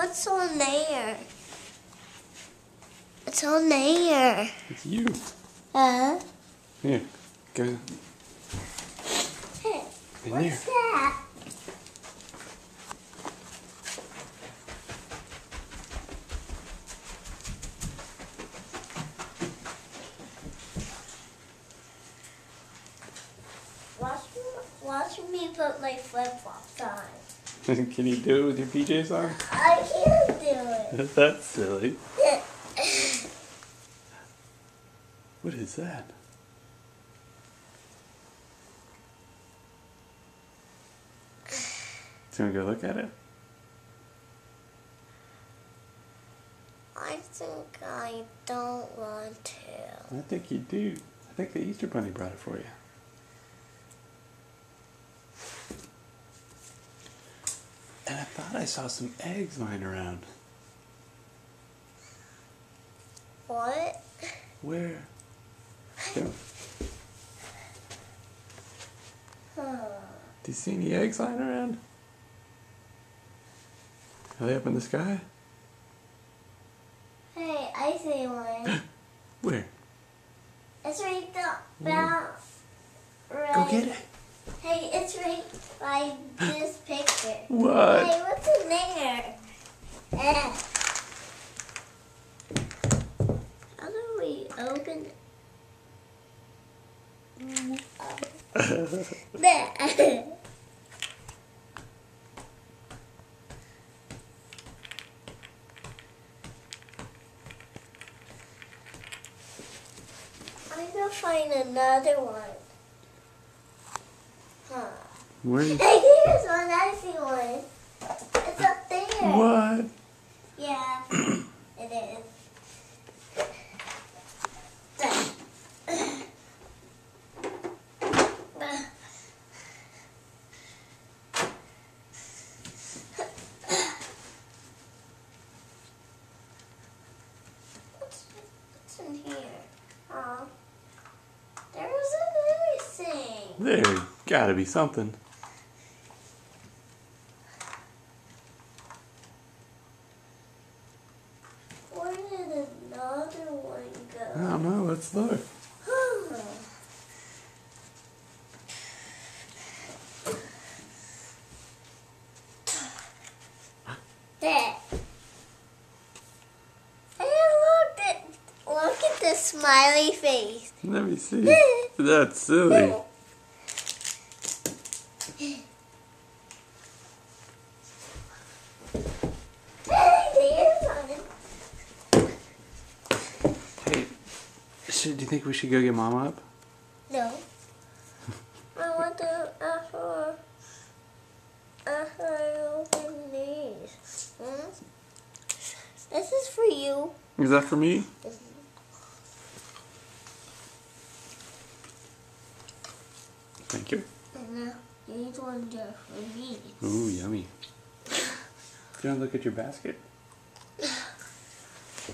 what's on there? It's on there. It's you. Huh? Here, go. Hey, In what's there. that? Watch me put my flip-flops on. Can you do it with your PJs on? I can't do it. That's silly. What is that? Do you want to go look at it? I think I don't want to. I think you do. I think the Easter Bunny brought it for you. And I thought I saw some eggs lying around. What? Where? Go. Huh. Do you see any eggs lying around? Are they up in the sky? Hey, I see one. Where? It's right there. Right. Go get it. Hey, it's right by this picture. What? Hey, what's in there? How do we open it? There. I'm gonna find another one. Huh. Where? Hey, here's one. I see one. It's up there. What? Yeah, it is. What's in here? Oh, there wasn't anything. There gotta be something. Where did another one I go? don't know. Let's look. There. Hey, look at the smiley face. Let me see. That's silly. Hey, do you think we should go get Mama up? No. I want to after I open these. This is for you. Is that for me? Thank you. And these ones are for me. Ooh, yummy. Do you want to look at your basket?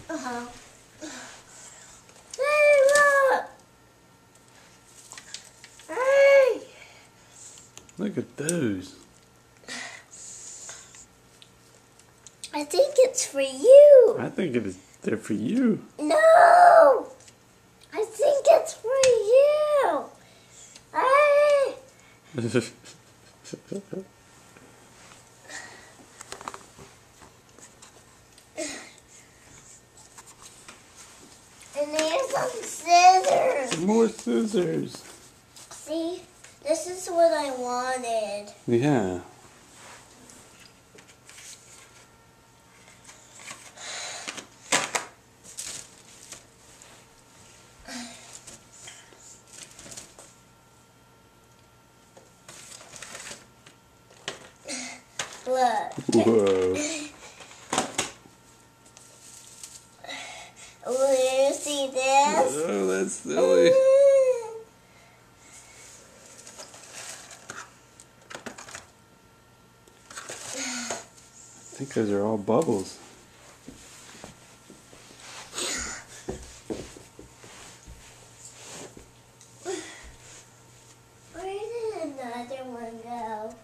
Uh-huh. Hey, look! Hey! Look at those. I think it's for you. I think they're for you. No! I think it's for you. Hey! And there's some scissors. More scissors. See? This is what I wanted. Yeah. Look. Whoa. Will you see this? Oh, that's silly. I think those are all bubbles. Where did another one go?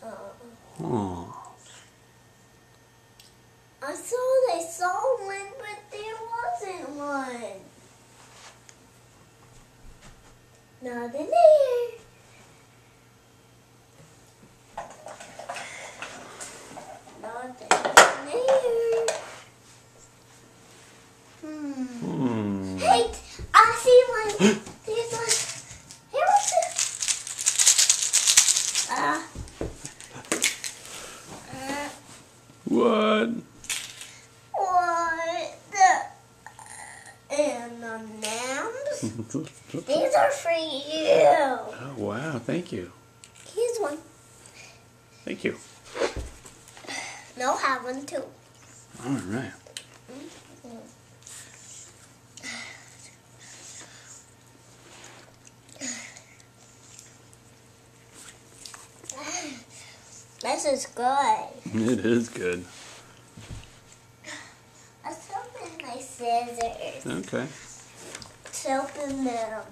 Oh. Oh. I thought I saw one, but there wasn't one. Nothing there. Nothing there. Hey, I see one. There's one. Here was it. What? What the M&Ms? These are for you. Oh, wow. Thank you. Here's one. Thank you. No, have one too. All right. This is good. It is good. Let's open my scissors. Okay. Let's open them.